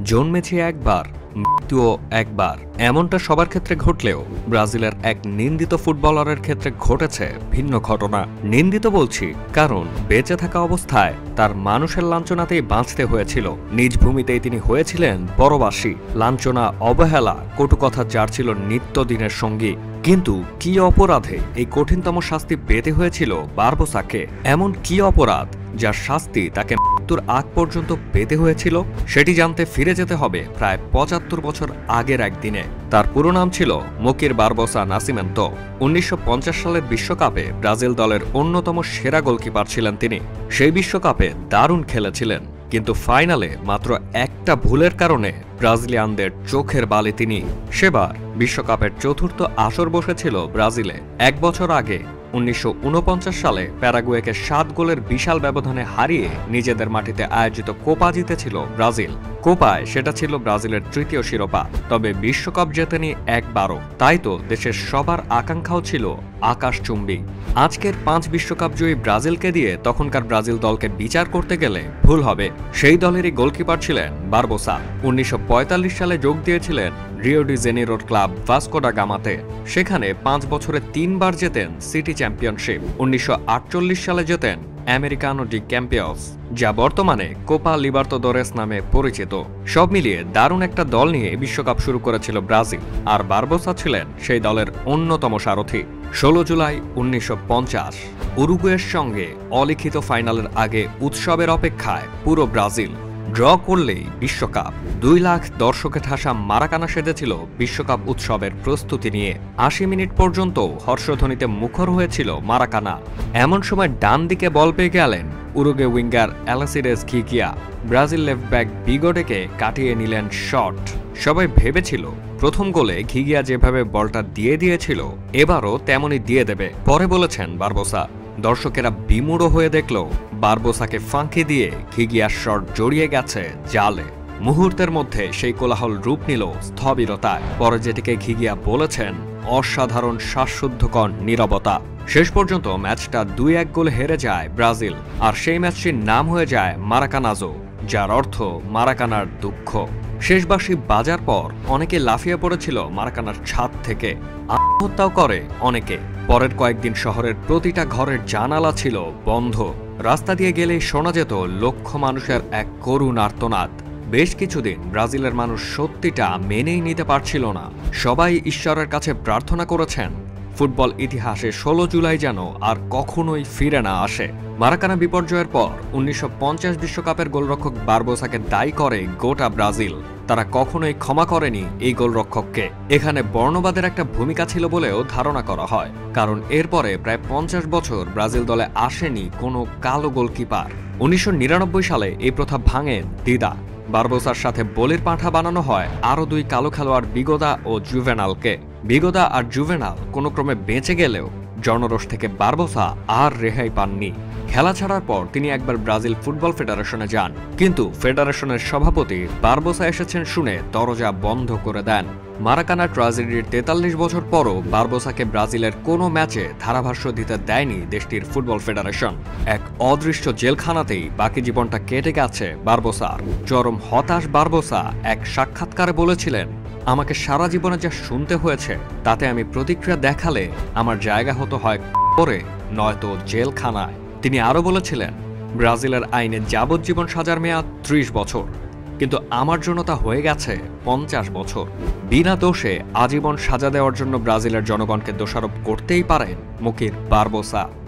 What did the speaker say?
জন্মেছে একবার, মৃত্যুও একবার। এমনটা সবার ক্ষেত্রে ঘটলেও ব্রাজিলের এক নিন্দিত ফুটবলারের ক্ষেত্রে ঘটেছে ভিন্ন ঘটনা। নিন্দিত বলছি কারণ বেঁচে থাকা অবস্থায় তার মানুষের লাঞ্ছনাতেই বাঁচতে হয়েছিল। নিজ ভূমিতেই তিনি হয়েছিলেন পরবাসী। লাঞ্ছনা, অবহেলা, কটু কথা যার ছিল নিত্যদিনের সঙ্গী। কিন্তু কি অপরাধে এই কঠিনতম শাস্তি পেতে হয়েছিল বারবোসাকে? এমন কি অপরাধ যার শাস্তি তাকে মৃত্যুর আগ পর্যন্ত পেতে হয়েছিল? সেটি জানতে ফিরে যেতে হবে প্রায় ৭৫ বছর আগের একদিনে। তার পুরো নাম ছিল মোকির বারবোসা নাসিমেন্তো। ১৯৫০ সালের বিশ্বকাপে ব্রাজিল দলের অন্যতম সেরা গোলকিপার ছিলেন তিনি। সেই বিশ্বকাপে দারুণ খেলেছিলেন, কিন্তু ফাইনালে মাত্র একটা ভুলের কারণে ব্রাজিলিয়ানদের চোখের বালি তিনি। সেবার বিশ্বকাপের চতুর্থ আসর বসেছিল ব্রাজিলে। এক বছর আগে ১৯৪৯ সালে প্যারাগুয়েকে ৭ গোলের বিশাল ব্যবধানে হারিয়ে নিজেদের মাটিতে আয়োজিত কোপা জিতেছিল ব্রাজিল। কোপায় সেটা ছিল ব্রাজিলের তৃতীয় শিরোপা, তবে বিশ্বকাপ জেতেনি একবারও। তাই তো দেশের সবার আকাঙ্ক্ষাও ছিল আকাশচুম্বী। আজকের ৫ বিশ্বকাপ জয়ী ব্রাজিলকে দিয়ে তখনকার ব্রাজিল দলকে বিচার করতে গেলে ভুল হবে। সেই দলেরই গোলকিপার ছিলেন বারবোসা। ১৯৪৫ সালে যোগ দিয়েছিলেন রিও ডি জেনেরোর ক্লাব ভাস্কো ডা গামাতে। সেখানে ৫ বছরে ৩ বার জেতেন সিটি চ্যাম্পিয়নশিপ। ১৯৪৮ সালে জেতেন আমেরিকানো ডি ক্যাম্পিয়স, যা বর্তমানে কোপা লিবার্তাদোরেস নামে পরিচিত। সব মিলিয়ে দারুণ একটা দল নিয়ে বিশ্বকাপ শুরু করেছিল ব্রাজিল, আর বারবোসা ছিলেন সেই দলের অন্যতম সারথি। ১৬ জুলাই ১৯৫০ উরুগুয়ের সঙ্গে অলিখিত ফাইনালের আগে উৎসবের অপেক্ষায় পুরো ব্রাজিল। ড্র করলেই বিশ্বকাপ। ২ লাখ দর্শকে ঠাসা মারাকানা সেজেছিল বিশ্বকাপ উৎসবের প্রস্তুতি নিয়ে। ৮০ মিনিট পর্যন্ত হর্ষধ্বনিতে মুখর হয়েছিল মারাকানা। এমন সময় ডান দিকে বল পেয়ে গেলেন Uruguay winger Alcides Ghiggia. Brazil left back বিগোডেকে কাটিয়ে নিলেন শট। সবাই ভেবেছিল প্রথম গোলে ঘিগিয়া যেভাবে বলটা দিয়ে দিয়েছিল এবারও তেমনই দিয়ে দেবে। পরে বলেছেন বারবোসা, দর্শকেরা বিমূঢ় হয়ে দেখল বারবোসাকে ফাঁকি দিয়ে ঘিগিয়ার শট জড়িয়ে গেছে জালে। মুহূর্তের মধ্যে সেই কোলাহল রূপ নিল স্থবিরতায়। পরে যেটিকে ঘিগিয়া বলেছেন অসাধারণ শ্বাসরুদ্ধকর নীরবতা। শেষ পর্যন্ত ম্যাচটা ২-১ গোলে হেরে যায় ব্রাজিল, আর সেই ম্যাচটির নাম হয়ে যায় মারাকানাজো, যার অর্থ মারাকানার দুঃখ। শেষ বাঁশি বাজার পর অনেকে লাফিয়ে পড়েছিল মারাকানার ছাদ থেকে। আত্মহত্যাও করে অনেকে। পরের কয়েকদিন শহরের প্রতিটা ঘরের জানালা ছিল বন্ধ। রাস্তা দিয়ে গেলেই শোনা যেত লক্ষ মানুষের এক করুণ আর্তনাদ। বেশ কিছুদিন ব্রাজিলের মানুষ সত্যিটা মেনেই নিতে পারছিল না। সবাই ঈশ্বরের কাছে প্রার্থনা করেছেন ফুটবল ইতিহাসে ১৬ জুলাই যেন আর কখনোই ফিরে না আসে। মারাকানা বিপর্যয়ের পর ১৯৫০ বিশ্বকাপের গোলরক্ষক বারবোসাকে দায়ী করে গোটা ব্রাজিল। তারা কখনোই ক্ষমা করেনি এই গোলরক্ষককে। এখানে বর্ণবাদের একটা ভূমিকা ছিল বলেও ধারণা করা হয়, কারণ এরপরে প্রায় ৫০ বছর ব্রাজিল দলে আসেনি কোনো কালো গোলকিপার। ১৯৯৯ সালে এই প্রথা ভাঙেন দিদা। বারবোসার সাথে বলির পাঁঠা বানানো হয় আরও ২ কালো খেলোয়াড় বিগোদা ও জুভেনালকে। বিগোদা আর জুভেনাল কোনো ক্রমে বেঁচে গেলেও জনরোষ থেকে বারবোসা আর রেহাই পাননি। খেলা ছাড়ার পর তিনি একবার ব্রাজিল ফুটবল ফেডারেশনে যান, কিন্তু ফেডারেশনের সভাপতি বারবোসা এসেছেন শুনে দরজা বন্ধ করে দেন। মারাকানা ট্র্যাজেডির ৪৩ বছর পরও বারবোসাকে ব্রাজিলের কোনো ম্যাচে ধারাভাষ্য দিতে দেয়নি দেশটির ফুটবল ফেডারেশন। এক অদৃশ্য জেলখানাতেই বাকি জীবনটা কেটে গেছে বারবোসার। চরম হতাশ বারবোসা এক সাক্ষাৎকারে বলেছিলেন, আমাকে সারা জীবনে যা শুনতে হয়েছে তাতে আমি প্রতিক্রিয়া দেখালে আমার জায়গা হতো হয় করে নয়তো জেলখানায়। তিনি আরও বলেছিলেন, ব্রাজিলের আইনে যাবজ্জীবন সাজার মেয়াদ ৩০ বছর, কিন্তু আমার জন্য তা হয়ে গেছে ৫০ বছর। বিনা দোষে আজীবন সাজা দেওয়ার জন্য ব্রাজিলের জনগণকে দোষারোপ করতেই পারেন মোকির বারবোসা।